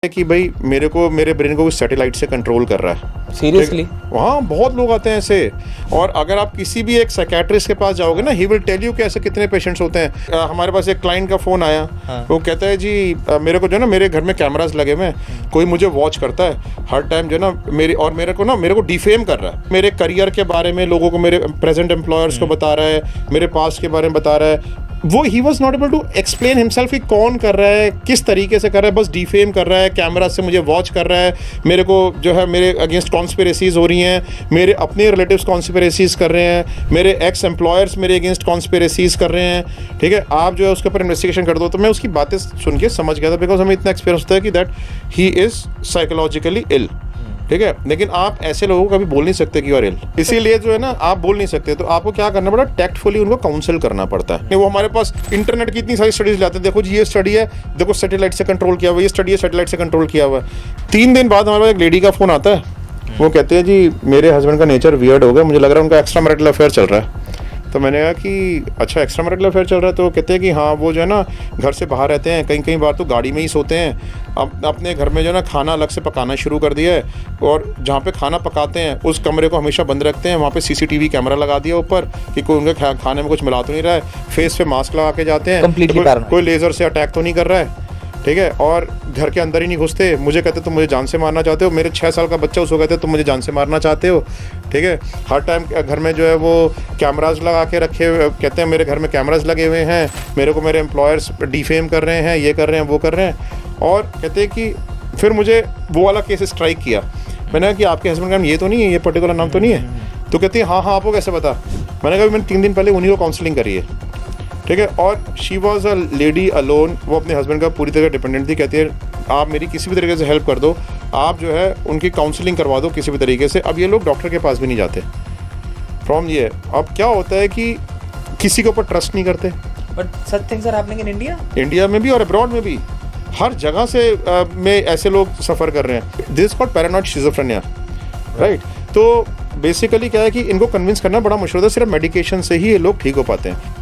कि भाई मेरे ब्रेन को सैटेलाइट से कंट्रोल कर रहा है। सीरियसली? वहाँ बहुत लोग आते हैं ऐसे। और अगर आप किसी भी एक साइकेट्रिस्ट के पास जाओगे ना, ही विल टेल यू कि ऐसे कितने पेशेंट्स होते हैं। हमारे पास एक क्लाइंट का फ़ोन आया। हाँ। वो कहता है जी मेरे को जो है ना, मेरे घर में कैमरास लगे हुए हैं, कोई मुझे वॉच करता है हर टाइम जो है ना मेरे को डिफेम कर रहा है। मेरे करियर के बारे में लोगों को, मेरे प्रेजेंट एम्प्लॉयर्स को बता रहा है, मेरे पास्ट के बारे में बता रहा है। वो he was not able to explain himself कि कौन कर रहा है, किस तरीके से कर रहा है। बस डिफेम कर रहा है, कैमरा से मुझे वॉच कर रहा है, मेरे को जो है मेरे अगेंस्ट कॉन्स्पिरेसीज हो रही हैं, मेरे अपने रिलेटिव्स कॉन्स्पिरेसीज कर रहे हैं, मेरे एक्स एम्प्लॉयर्स मेरे अगेंस्ट कॉन्स्पिरेसीज कर रहे हैं। ठीक है, आप जो है उसके ऊपर इन्वेस्टिगेशन कर दो। तो मैं उसकी बातें सुन के समझ गया था, बिकॉज हमें इतना एक्सपीरियंस होता है कि दैट ही इज़ साइकोलॉजिकली इल। ठीक है, लेकिन आप ऐसे लोगों को कभी बोल नहीं सकते कि यू आर इल। इसीलिए जो है ना, आप बोल नहीं सकते, तो आपको क्या करना पड़ता है, टैक्टफुली उनको काउंसिल करना पड़ता है। वो हमारे पास इंटरनेट की इतनी सारी स्टडीज लाते हैं, देखो जी ये स्टडी है, देखो सैटेलाइट से कंट्रोल किया हुआ, ये स्टडी है सैटेलाइट से कंट्रोल किया हुआ है। 3 दिन बाद हमारे पास एक लेडी का फोन आता है। वो कहते हैं जी मेरे हस्बैंड का नेचर वियर्ड हो गया, मुझे लग रहा है उनका एक्स्ट्रा मैरिटल अफेयर चल रहा है। तो मैंने कहा कि अच्छा एक्स्ट्रा मैरिटल अफेयर चल रहा है? तो कहते हैं कि हाँ, वो जो है ना घर से बाहर रहते हैं, कई बार तो गाड़ी में ही सोते हैं। अब अपने घर में जो है ना खाना अलग से पकाना शुरू कर दिया है, और जहाँ पे खाना पकाते हैं उस कमरे को हमेशा बंद रखते हैं। वहाँ पे सीसीटीवी कैमरा लगा दिया ऊपर कि कोई उनके खाने में कुछ मिला तो नहीं रहा है। फेस पे मास्क लगा के जाते हैं, तो कोई लेज़र से अटैक तो नहीं कर रहा है। ठीक है, और घर के अंदर ही नहीं घुसते। मुझे कहते तुम मुझे जान से मारना चाहते हो, मेरे 6 साल का बच्चा उसको कहते तुम मुझे जान से मारना चाहते हो। ठीक है, हर टाइम घर में जो है वो कैमराज लगा के रखे हुए, कहते हैं मेरे घर में कैमराज लगे हुए हैं, मेरे को मेरे एम्प्लॉयर्स डिफेम कर रहे हैं, ये कर रहे हैं, वो कर रहे हैं। और कहते हैं कि फिर मुझे वो वाला केस स्ट्राइक किया। मैंने कहा कि आपके हस्बैंड का नाम ये तो नहीं है, ये पर्टिकुलर नाम तो नहीं है? तो कहती है हाँ आपको कैसे पता? मैंने कहा मैंने 3 दिन पहले उन्हीं को काउंसलिंग करी है। ठीक है, और she was a lady alone, वो अपने हस्बैंड का पूरी तरह डिपेंडेंट थी। कहती है आप मेरी किसी भी तरीके से हेल्प कर दो, आप जो है उनकी काउंसलिंग करवा दो किसी भी तरीके से। अब ये लोग डॉक्टर के पास भी नहीं जाते। प्रॉब्लम ये है, अब क्या होता है कि किसी के ऊपर ट्रस्ट नहीं करते। But such things are happening in India में भी और अब्रॉड में भी, हर जगह से में ऐसे लोग सफ़र कर रहे हैं। This called paranoid schizophrenia, right? तो बेसिकली क्या है कि इनको कन्विंस करना बड़ा मुश्किल होता है, सिर्फ मेडिकेशन से ही ये लोग ठीक हो पाते हैं।